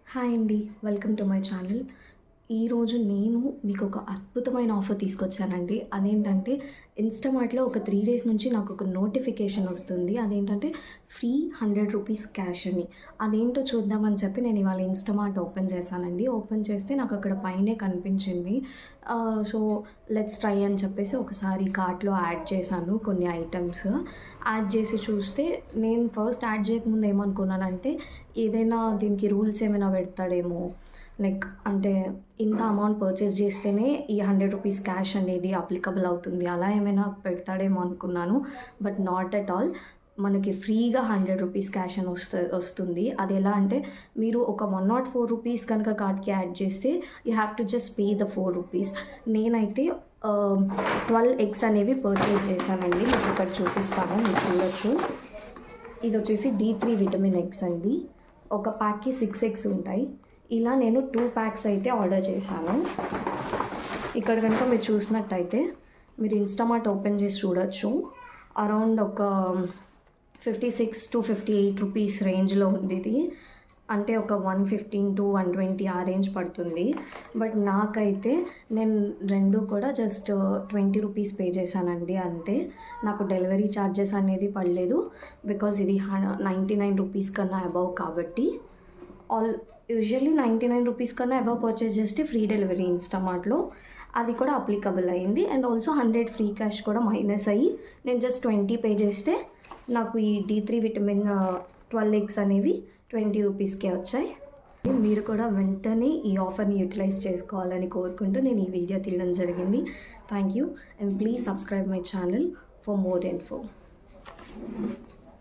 Hi అండి. Welcome to my channel. ఈరోజు నేను మీకు ఒక అద్భుతమైన ఆఫర్ తీసుకొచ్చానండి. అదేంటంటే ఇన్‌స్టామార్ట్‌లో ఒక 3 డేస్ నుంచి నాకు ఒక నోటిఫికేషన్ వస్తుంది. అదేంటంటే ఫ్రీ రూ. 100 క్యాష్ అని. అదేంటో చూద్దామని చెప్పి నేను ఇవాళ ఇన్‌స్టామార్ట్ ఓపెన్ చేశానండి. ఓపెన్ చేస్తే నాకు అక్కడ పైనే కనిపించింది. సో, లెట్స్ ట్రై అని చెప్పేసి ఒకసారి కార్ట్‌లో యాడ్ చేశాను కొన్ని ఐటెమ్స్. యాడ్ చేసి చూస్తే నేను ఫస్ట్ యాడ్ చేయకముందు ఏమనుకున్నానంటే ఏదైనా దీనికి రూల్స్ ఏమైనా పెడతాడేమో. లైక్ అంటే ఇంత అమౌంట్ పర్చేస్ చేస్తేనే ఈ రూ. 100 క్యాష్ అనేది అప్లికబుల్ అవుతుంది. అలా ఏమైనా పెడతాడేమో అనుకున్నాను. But not at all. మనకి ఫ్రీగా రూ. 100 క్యాష్ అని వస్తుంది. అది ఎలా అంటే మీరు ఒక రూ. 104 కనుక కార్డ్‌కి యాడ్ చేస్తే you have to just pay the రూ. 4. నేనైతే 12 ఎగ్స్ అనేవి పర్చేస్ చేశానండి. మీకు ఇక్కడ చూపిస్తాను, మీరు చూడొచ్చు. ఇది వచ్చేసి D3 విటమిన్ ఎగ్స్ అండి. ఒక ప్యాక్‌కి 6 ఎగ్స్ ఉంటాయి. ఇలా నేను 2 ప్యాక్స్ అయితే ఆర్డర్ చేశాను. ఇక్కడ కనుక మీరు చూసినట్టయితే మీరు ఇన్‌స్టామార్ట్ ఓపెన్ చేసి చూడొచ్చు. అరౌండ్ ఒక 56-58 రూపీస్ రేంజ్లో ఉంది ఇది. అంటే ఒక 115-120 ఆ రేంజ్ పడుతుంది. బట్ నాకైతే నేను 2 కూడా జస్ట్ 20 రూపీస్ పే చేశానండి అంతే. నాకు డెలివరీ ఛార్జెస్ అనేది పడలేదు. బికాజ్ ఇది 99 రూపీస్ కన్నా అబవ్ కాబట్టి. యూజువల్లీ 99 రూపీస్ కన్నా అబవ్ పర్చేస్ చేస్తే ఫ్రీ డెలివరీ ఇన్‌స్టామార్ట్‌లో. అది కూడా అప్లికబుల్ అయింది. అండ్ ఆల్సో 100 ఫ్రీ క్యాష్ కూడా మైనస్ అయ్యి నేను జస్ట్ 20 పే చేస్తే నాకు ఈ D3 విటమిన్ 12 ఎగ్స్ అనేవి 20 రూపీస్కే వచ్చాయి. మీరు కూడా వెంటనే ఈ ఆఫర్ని యూటిలైజ్ చేసుకోవాలని కోరుకుంటూ నేను ఈ వీడియో తీయడం జరిగింది. Thank you and please subscribe my channel for more info.